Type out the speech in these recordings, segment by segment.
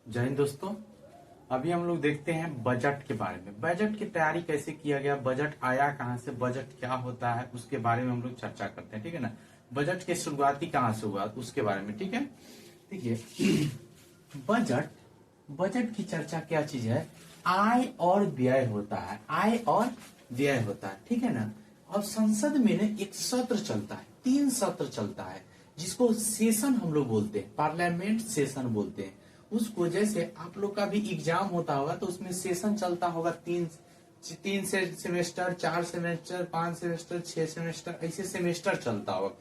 जय हिंद दोस्तों। अभी हम लोग देखते हैं बजट के बारे में। बजट की तैयारी कैसे किया गया, बजट आया कहाँ से, बजट क्या होता है, उसके बारे में हम लोग चर्चा करते हैं। ठीक है ना। बजट की शुरुआती कहाँ से हुआ उसके बारे में। ठीक है। देखिए बजट बजट की चर्चा क्या चीज है, आय और व्यय होता है। आय और व्यय होता है। ठीक है ना। अब संसद में ना एक सत्र चलता है, 3 सत्र चलता है, जिसको सेशन हम लोग बोलते हैं, पार्लियामेंट सेशन बोलते हैं उसको। जैसे आप लोग का भी एग्जाम होता होगा तो उसमें सेशन चलता होगा, तीन से सेमेस्टर, 4 सेमेस्टर, 5 सेमेस्टर, 6 सेमेस्टर, ऐसे सेमेस्टर चलता होगा।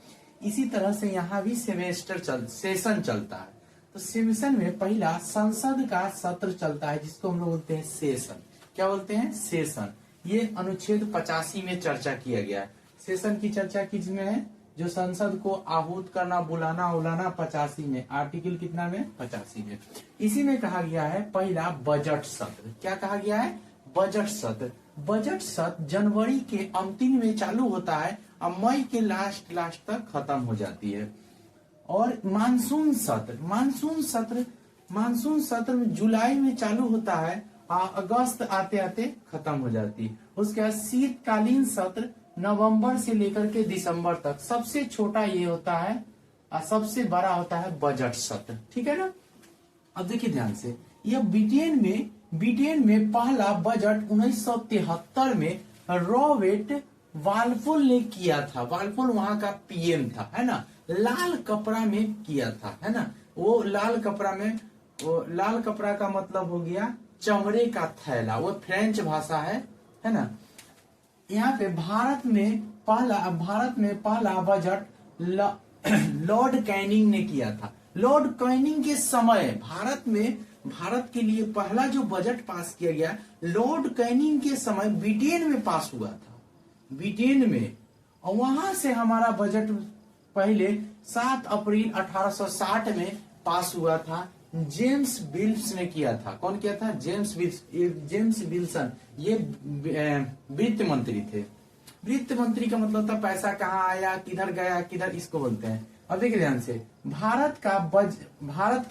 इसी तरह से यहाँ भी सेशन चलता है। तो सेशन में पहला संसद का सत्र चलता है, जिसको हम लोग बोलते हैं सेशन। क्या बोलते हैं? सेशन। ये अनुच्छेद 85 में चर्चा किया गया है। सेशन की चर्चा किसमें है? जो संसद को आहूत करना, बुलाना उलाना, 85 में। आर्टिकल कितना में? 85 में। इसी में कहा गया है पहला बजट सत्र। क्या कहा गया है? बजट सत्र। बजट सत्र जनवरी के अंतिम में चालू होता है और मई के लास्ट तक खत्म हो जाती है। और मानसून सत्र में जुलाई में चालू होता है, अगस्त आते आते खत्म हो जाती है। उसके बाद शीतकालीन सत्र नवंबर से लेकर के दिसंबर तक। सबसे छोटा ये होता है और सबसे बड़ा होता है बजट सत्र। ठीक है ना। अब देखिए ध्यान से, यह ब्रिटेन में पहला बजट 1973 में रॉबर्ट वालपोल ने किया था। वालपोल वहां का पीएम था, है ना। लाल कपड़ा में किया था, है ना। वो लाल कपड़ा का मतलब हो गया चमड़े का थैला। वो फ्रेंच भाषा है ना। यहाँ पे भारत में पहला बजट लॉर्ड कैनिंग ने किया था। लॉर्ड कैनिंग के समय भारत के लिए पहला जो बजट पास किया गया, लॉर्ड कैनिंग के समय ब्रिटेन में पास हुआ था, ब्रिटेन में। और वहां से हमारा बजट पहले 7 अप्रैल 1860 में पास हुआ था। जेम्स विल्स ने किया था। कौन किया था? James Wilson. ये वित्त मंत्री थे। वित्त मंत्री का मतलब था पैसा कहाँ आया, किधर गया, किधर, इसको बोलते हैं। अब देखिए ध्यान से, भारत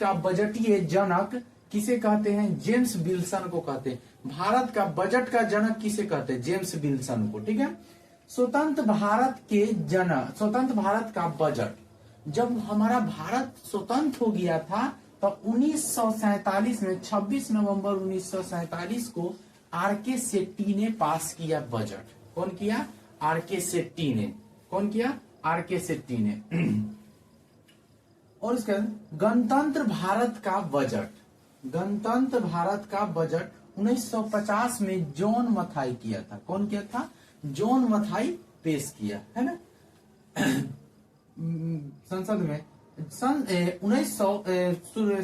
का बजटीय जनक किसे कहते हैं? जेम्स विल्सन को कहते हैं। भारत का बजट का जनक किसे कहते हैं? जेम्स विल्सन को। ठीक है। स्वतंत्र भारत का बजट, जब हमारा भारत स्वतंत्र हो गया था तो 1947 में 26 नवंबर 1947 को आर.के. शेट्टी ने पास किया बजट। कौन किया? आर.के. शेट्टी ने। कौन किया? आर.के. शेट्टी ने। और इसके गणतंत्र भारत का बजट 1950 में जॉन मथाई किया था। कौन किया था? जॉन मथाई पेश किया, है ना। संसद में 1900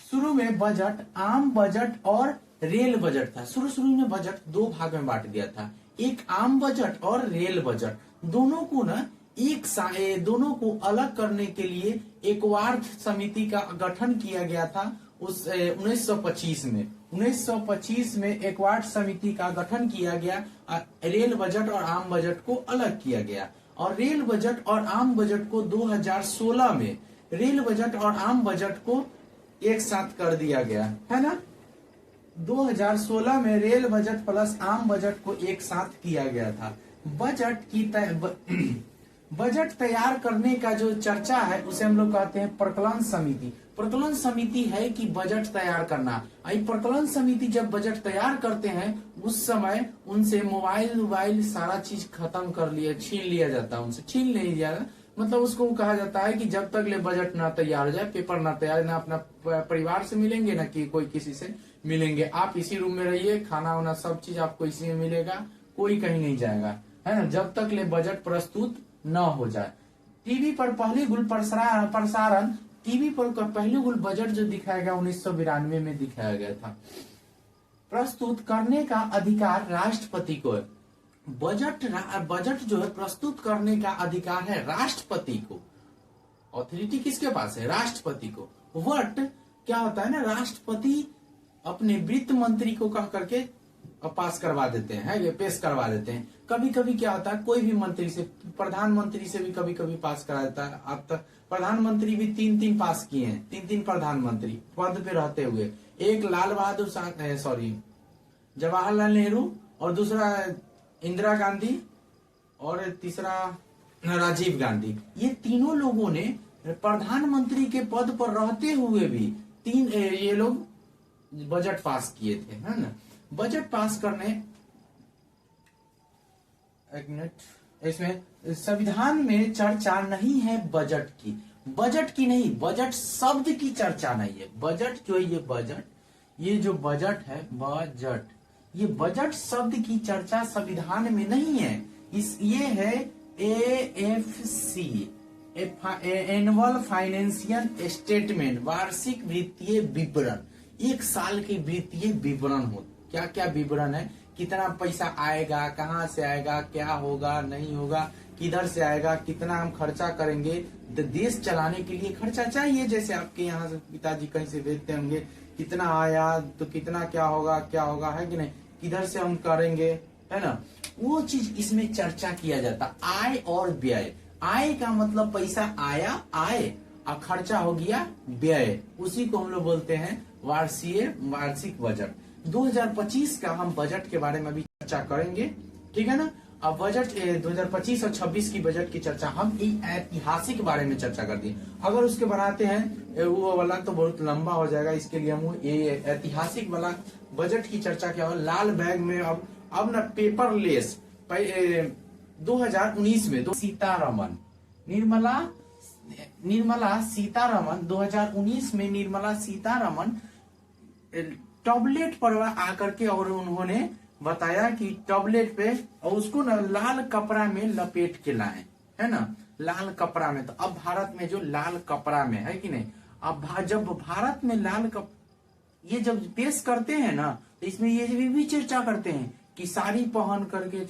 शुरू में बजट आम बजट और रेल बजट था। शुरू में बजट 2 भाग में बांट दिया था, एक आम बजट और रेल बजट। दोनों को अलग करने के लिए एकवार्थ समिति का गठन किया गया था। उस 1925 में एकवार्थ समिति का गठन किया गया। रेल बजट और आम बजट को अलग किया गया। और रेल बजट और आम बजट को 2016 में रेल बजट और आम बजट को एक साथ कर दिया गया, है ना। 2016 में रेल बजट प्लस आम बजट को एक साथ किया गया था। बजट तैयार करने का जो चर्चा है उसे हम लोग कहते हैं प्रकलन समिति। प्रकलन समिति है कि बजट तैयार करना। प्रकलन समिति जब बजट तैयार करते हैं उस समय उनसे मोबाइल सारा चीज खत्म कर लिया, छीन लिया जाता है उनसे। छीन नहीं लिया मतलब उसको कहा जाता है कि जब तक ले बजट ना तैयार हो जाए, पेपर ना तैयार, ना अपना परिवार से मिलेंगे ना कि कोई किसी से मिलेंगे। आप इसी रूम में रहिए, खाना वाना सब चीज आपको इसी में मिलेगा, कोई कहीं नहीं जाएगा, है ना, जब तक ले बजट प्रस्तुत न हो जाए। टीवी पर पहली प्रसारण टीवी पर पहली बजट जो दिखाया गया 1992 में दिखाया गया था। प्रस्तुत करने का अधिकार राष्ट्रपति को है। बजट जो है प्रस्तुत करने का अधिकार है राष्ट्रपति को। ऑथोरिटी किसके पास है? राष्ट्रपति को। वट क्या होता है ना, राष्ट्रपति अपने वित्त मंत्री को कह करके पास करवा देते हैं, है ये पेश करवा देते हैं। कभी कभी क्या होता है, कोई भी मंत्री से, प्रधानमंत्री से भी कभी कभी पास करा देता है। अब तक प्रधानमंत्री भी 3-3 पास किए हैं, 3-3 प्रधानमंत्री पद पे रहते हुए। एक लाल बहादुर सॉरी जवाहरलाल नेहरू, और दूसरा इंदिरा गांधी, और तीसरा राजीव गांधी। ये तीनों लोगों ने प्रधानमंत्री के पद पर रहते हुए भी ये लोग बजट पास किए थे, है ना। बजट पास करने, एक मिनट, इसमें संविधान में चर्चा नहीं है बजट की नहीं, बजट शब्द की चर्चा नहीं है। बजट जो है, ये जो बजट है, बजट, ये बजट शब्द की चर्चा संविधान में नहीं है। ये है AFC, एनुअल फाइनेंशियल स्टेटमेंट, वार्षिक वित्तीय विवरण। एक साल के वित्तीय विवरण हो, क्या क्या विवरण है, कितना पैसा आएगा, कहाँ से आएगा, क्या होगा, नहीं होगा, किधर से आएगा, कितना हम खर्चा करेंगे। तो देश चलाने के लिए खर्चा चाहिए, जैसे आपके यहाँ से पिताजी कहीं से भेजते होंगे, कितना आया तो कितना क्या होगा, है कि नहीं, किधर से हम करेंगे, है ना। वो चीज इसमें चर्चा किया जाता। आय और व्यय, आय का मतलब पैसा आया, आय, और खर्चा हो गया व्यय, उसी को हम लोग बोलते हैं वार्षिक बजट। 2025 का हम बजट के बारे में भी चर्चा करेंगे, ठीक है ना। अब बजट 2025 और 26 की बजट की चर्चा हम ऐतिहासिक बारे में चर्चा करते हैं। अगर उसके बनाते हैं वो वाला तो बहुत लंबा हो जाएगा, इसके लिए हम ये ऐतिहासिक वाला बजट की चर्चा क्या हो, लाल बैग में अब ना पेपरलेस 2019 में सीतारमन, निर्मला सीतारमन 2019 में निर्मला सीतारमन टॉबलेट पर आकर के और उन्होंने बताया कि टॉबलेट पे, और उसको ना लाल कपड़ा में लपेट के लाए, है ना, लाल कपड़ा में। तो अब भारत में जो लाल कपड़ा में है कि नहीं, अब जब भारत में ये जब पेश करते हैं ना, तो इसमें ये भी चर्चा करते हैं कि साड़ी पहन करके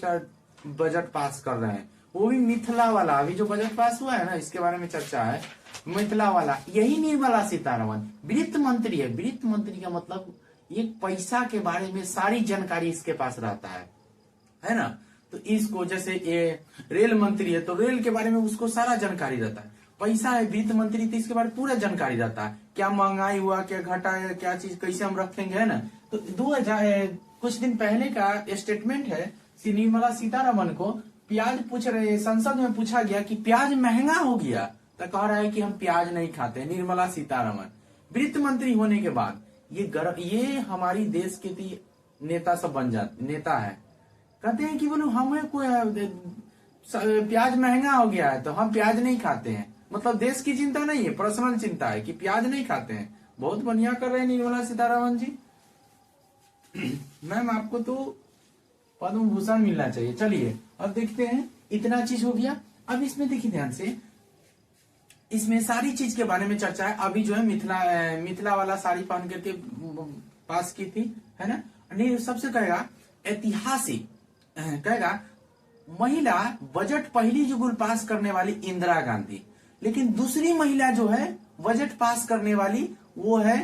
बजट पास कर रहे हैं, वो भी मिथिला वाला। अभी जो बजट पास हुआ है ना, इसके बारे में चर्चा है, मिथिला वाला। यही निर्मला सीतारमन वित्त मंत्री है। वित्त मंत्री का मतलब ये पैसा के बारे में सारी जानकारी इसके पास रहता है ना। तो इसको, जैसे ये रेल मंत्री है तो रेल के बारे में उसको सारा जानकारी रहता है। पैसा है वित्त मंत्री, तो इसके बारे में पूरा जानकारी रहता है, क्या महंगाई हुआ, क्या घटा है, क्या चीज कैसे हम रखेंगे, है ना। तो 2000 कुछ दिन पहले का स्टेटमेंट है, श्री निर्मला सीतारमन को प्याज पूछ रहे, संसद में पूछा गया कि प्याज महंगा हो गया, तो कह रहा है कि हम प्याज नहीं खाते। निर्मला सीतारमन वित्त मंत्री होने के बाद ये हमारी देश के नेता सब बन जाते, नेता है, कहते हैं कि बोलो हमें कोई प्याज महंगा हो गया है तो हम प्याज नहीं खाते हैं। मतलब देश की चिंता नहीं है, पर्सनल चिंता है कि प्याज नहीं खाते हैं। बहुत बढ़िया कर रहे हैं निर्मला सीतारमन जी। मैम आपको तो पद्म भूषण मिलना चाहिए। चलिए अब देखते हैं, इतना चीज हो गया। अब इसमें देखिए ध्यान से, इसमें सारी चीज के बारे में चर्चा है। अभी जो है मिथिला वाला साड़ी पहन करके पास की थी, है ना। नहीं, सबसे कहेगा ऐतिहासिक, कहेगा महिला बजट पहली जो पास करने वाली इंदिरा गांधी, लेकिन दूसरी महिला जो है बजट पास करने वाली वो है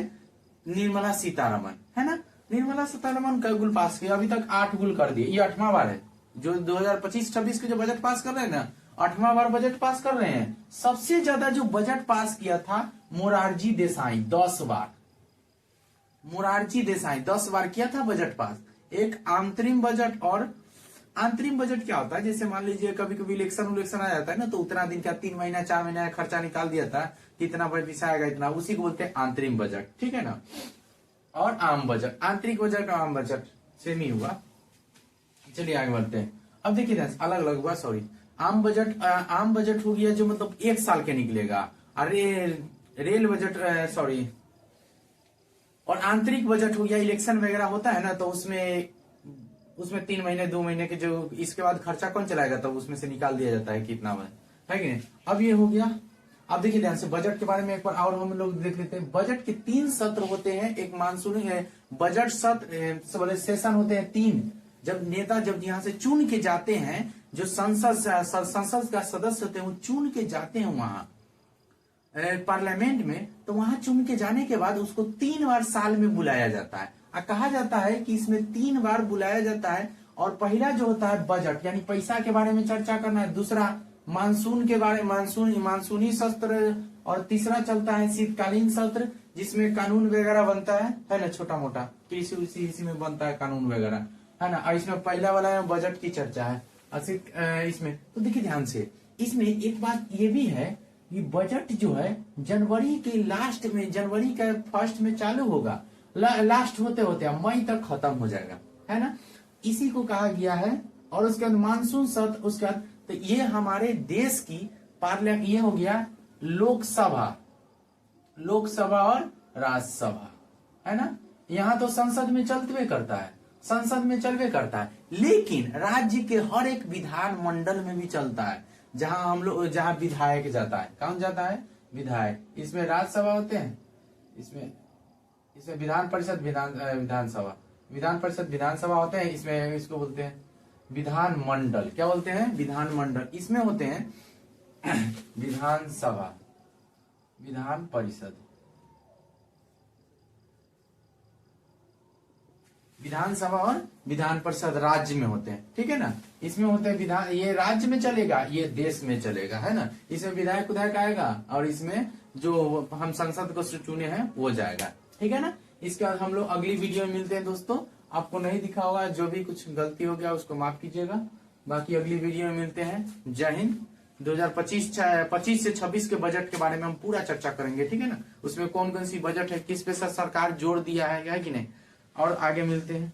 निर्मला सीतारमन, है ना। निर्मला सीतारमन कई गुल पास किया, अभी तक 8 गुल कर दिए। ये 8वां बार है जो 2025-26 के जो बजट पास कर रहे हैं ना, 8वां बार बजट पास कर रहे हैं। सबसे ज्यादा जो बजट पास किया था मोरारजी देसाई, 10 बार। मोरारजी देसाई 10 बार किया था बजट पास। एक अंतरिम बजट, और अंतरिम बजट क्या होता है, जैसे मान लीजिए कभी कभी इलेक्शन आ जाता है ना, तो उतना दिन का 3 महीना 4 महीना खर्चा निकाल दिया था, कितना पैसा आएगा इतना, उसी को बोलते हैं अंतरिम बजट, ठीक है ना। और आम बजट, आंतरिक बजट और आम बजट सेम ही हुआ। चलिए आगे बढ़ते हैं। अब देखिए अलग अलग हुआ, सॉरी। आम बजट हो गया जो मतलब 1 साल के निकलेगा। अरे रेल बजट, सॉरी, और आंतरिक बजट हो गया, इलेक्शन वगैरह होता है ना, तो उसमें 3 महीने 2 महीने के जो इसके बाद खर्चा कौन चलाएगा, तब उसमें से निकाल दिया जाता है कितना है कि नहीं। अब ये हो गया। अब देखिए ध्यान से, बजट के बारे में एक बार और हम लोग देख लेते हैं। बजट के 3 सत्र होते हैं। एक मानसूनी है, बजट सत्र सेशन होते हैं 3। जब नेता यहाँ से चुन के जाते हैं, जो संसद का सदस्य होते हैं, वो चुन के जाते हैं वहां पार्लियामेंट में, तो वहां चुन के जाने के बाद उसको 3 बार साल में बुलाया जाता है। कहा जाता है कि इसमें 3 बार बुलाया जाता है। और पहला जो होता है बजट, यानी पैसा के बारे में चर्चा करना है। दूसरा मानसून के बारे में, मानसूनी सत्र। और तीसरा चलता है शीतकालीन सत्र, जिसमें कानून वगैरह बनता है ना, छोटा मोटा कृषि इसी में बनता है कानून वगैरह, है ना। और इसमें पहला वाला में बजट की चर्चा है। इसमें तो देखिए ध्यान से, इसमें एक बात ये भी है कि बजट जो है जनवरी के लास्ट में, जनवरी के फर्स्ट में चालू होगा, लास्ट होते होते मई तक खत्म हो जाएगा, है ना। इसी को कहा गया है। और उसके बाद मानसून सत्र, उसके बाद तो ये हमारे देश की पार्लियामेंट, ये हो गया लोकसभा और राज्यसभा, है ना। यहाँ तो संसद में चलते करता है, संसद में चलवे करता है, लेकिन राज्य के हर एक विधान मंडल में भी चलता है, जहां विधायक जाता है। कौन जाता है? विधायक। इसमें राज्यसभा होते हैं, इसमें विधान परिषद, विधान परिषद विधानसभा होते हैं। इसमें इसको बोलते हैं विधान मंडल। क्या बोलते हैं? विधान मंडल। इसमें होते हैं विधानसभा, विधान परिषद, विधानसभा और विधान परिषद राज्य में होते हैं, ठीक है ना। इसमें होते हैं विधान, ये राज्य में चलेगा, ये देश में चलेगा, है ना। इसमें विधायक आएगा और इसमें जो हम संसद को चुने हैं वो जाएगा, ठीक है ना। इसके बाद हम लोग अगली वीडियो में मिलते हैं दोस्तों। आपको नहीं दिखा होगा, जो भी कुछ गलती हो गया उसको माफ कीजिएगा। बाकी अगली वीडियो में मिलते हैं। जय हिंद। 2025 से 26 के बजट के बारे में हम पूरा चर्चा करेंगे, ठीक है ना। उसमें कौन कौन सी बजट है, किस पे सरकार जोर दिया है कि नहीं, और आगे मिलते हैं।